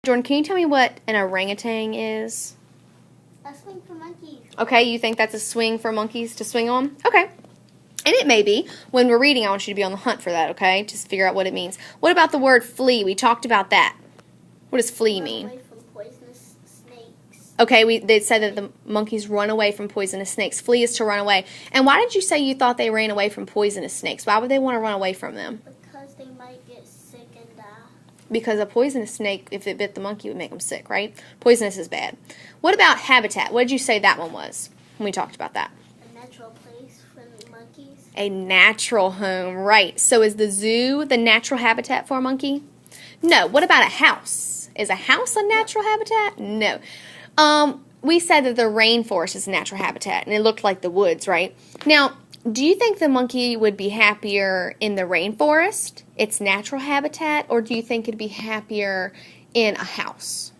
Jordan, can you tell me what an orangutan is? A swing for monkeys. Okay, you think that's a swing for monkeys to swing on? Okay. And it may be. When we're reading, I want you to be on the hunt for that, okay? Just figure out what it means. What about the word flee? We talked about that. What does flee mean? Run away from poisonous snakes. Okay, they said that the monkeys run away from poisonous snakes. Flee is to run away. And why did you say you thought they ran away from poisonous snakes? Why would they want to run away from them? Because they might get sick and die. Because a poisonous snake, if it bit the monkey, would make them sick, right? Poisonous is bad. What about habitat? What did you say that one was when we talked about that? A natural place for monkeys. A natural home, right. So is the zoo the natural habitat for a monkey? No. What about a house? Is a house a natural habitat? No. We said that the rainforest is a natural habitat, and it looked like the woods, right? Now, do you think the monkey would be happier in the rainforest, its natural habitat, or do you think it'd be happier in a house?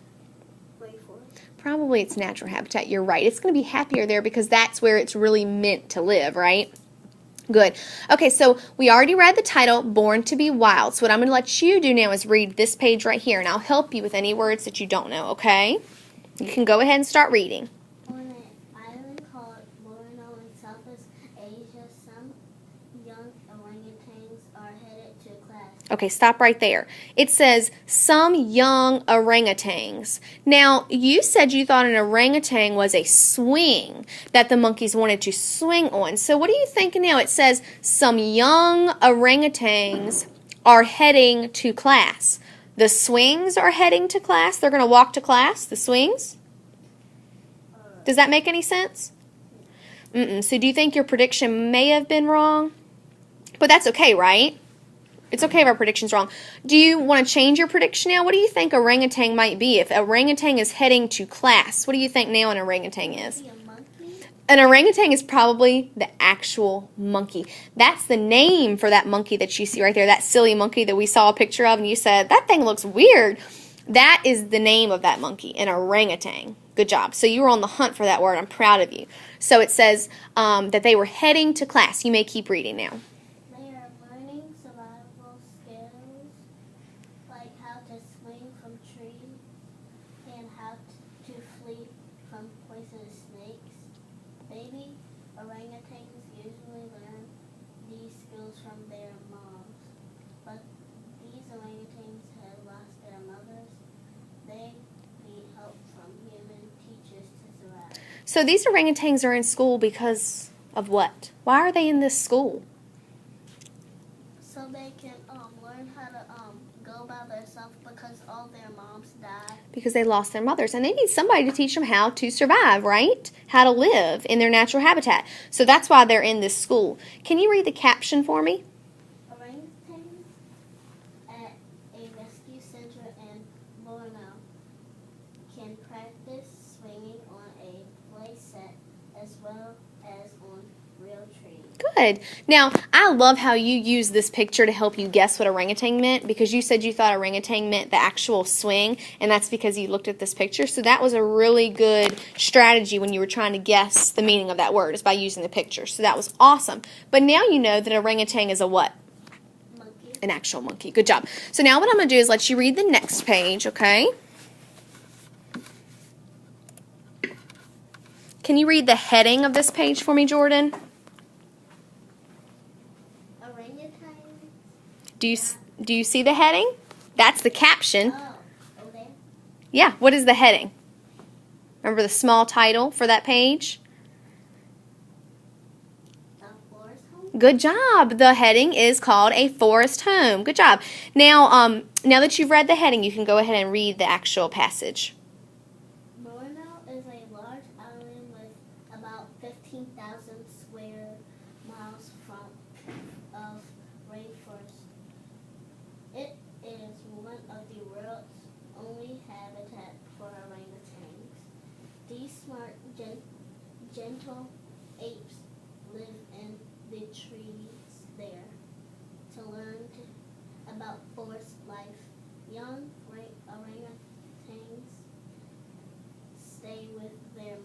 Rainforest. Probably its natural habitat. You're right. It's going to be happier there because that's where it's really meant to live, right? Good. Okay, so we already read the title, Born to be Wild. So what I'm going to let you do now is read this page right here, and I'll help you with any words that you don't know, okay? You can go ahead and start reading. On an island called Borneo in Southeast Asia, some young orangutans are headed to class. Okay, stop right there. It says, some young orangutans. Now, you said you thought an orangutan was a swing that the monkeys wanted to swing on. So what are you thinking now? It says, some young orangutans are heading to class. The swings are heading to class. They're going to walk to class, the swings. Does that make any sense? So do you think your prediction may have been wrong? But that's okay, right? It's okay if our prediction's wrong. Do you want to change your prediction now? What do you think orangutan might be? If orangutan is heading to class, what do you think now an orangutan is? A monkey? An orangutan is probably the actual monkey. That's the name for that monkey that you see right there, that silly monkey that we saw a picture of and you said, that thing looks weird. That is the name of that monkey, an orangutan. Good job. So you were on the hunt for that word. I'm proud of you. So it says that they were heading to class. You may keep reading now. They are learning survival skills like how to swing from trees and how to flee from poisonous snakes. Baby orangutans usually learn these skills from their moms, but these orangutans have lost their mothers. They need help from human teachers to survive. So these orangutans are in school because of what? Why are they in this school? So they can learn how to go by themselves because all their moms died. Because they lost their mothers. And they need somebody to teach them how to survive, right? How to live in their natural habitat. So that's why they're in this school. Can you read the caption for me? Orangutans at a rescue center in Borneo can practice swinging on a play set as well as on real trees. Good. Now, I love how you use this picture to help you guess what orangutan meant because you said you thought orangutan meant the actual swing, and that's because you looked at this picture. So that was a really good strategy when you were trying to guess the meaning of that word is by using the picture. So that was awesome. But now you know that orangutan is a what? Monkey. An actual monkey. Good job. So now what I'm going to do is let you read the next page, okay? Can you read the heading of this page for me, Jordan? Orangutans. Do you see the heading? That's the caption. Oh, over there. Yeah, what is the heading? Remember the small title for that page? A forest home. Good job. The heading is called A Forest Home. Good job. Now, now that you've read the heading, you can go ahead and read the actual passage. Borneo is a large island with about 15,000 square miles of rainforest. It is one of the world's only habitat for orangutans. These smart, gentle apes live in the trees there to learn about forest life. Young orangutans stay with their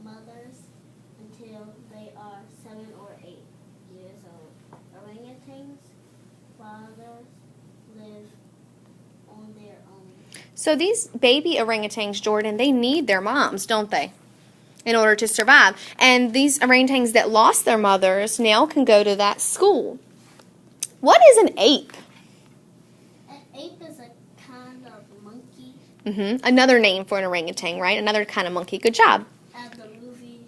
mothers until they are 7 or 8 years old. Orangutans' fathers live on their own. So these baby orangutans, Jordan, they need their moms, don't they, in order to survive. And these orangutans that lost their mothers now can go to that school. What is an ape? An ape is a kind of monkey. Another name for an orangutan, right? Another kind of monkey. Good job. And the movie.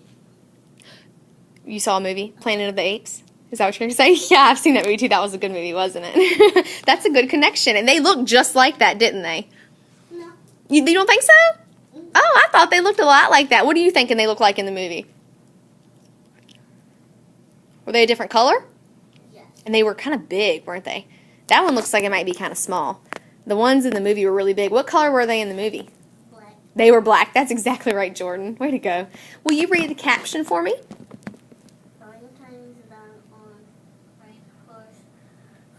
You saw a movie, Planet of the Apes? Is that what you're going to say? Yeah, I've seen that movie too. That was a good movie, wasn't it? That's a good connection. And they looked just like that, didn't they? No. You don't think so? Mm-mm. Oh, I thought they looked a lot like that. What are you thinking they look like in the movie? Were they a different color? Yes. And they were kind of big, weren't they? That one looks like it might be kind of small. The ones in the movie were really big. What color were they in the movie? Black. They were black. That's exactly right, Jordan. Way to go. Will you read the caption for me? Orangutans run on rainforest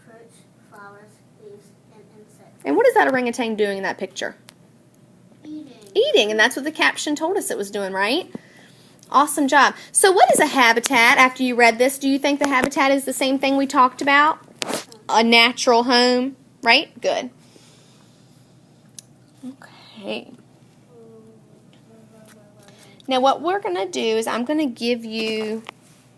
fruits, flowers, leaves, and insects. And what is that orangutan doing in that picture? Eating. Eating, and that's what the caption told us it was doing, right? Awesome job. So what is a habitat? After you read this, do you think the habitat is the same thing we talked about? A natural home, right? Good. Okay. Now what we're going to do is I'm going to give you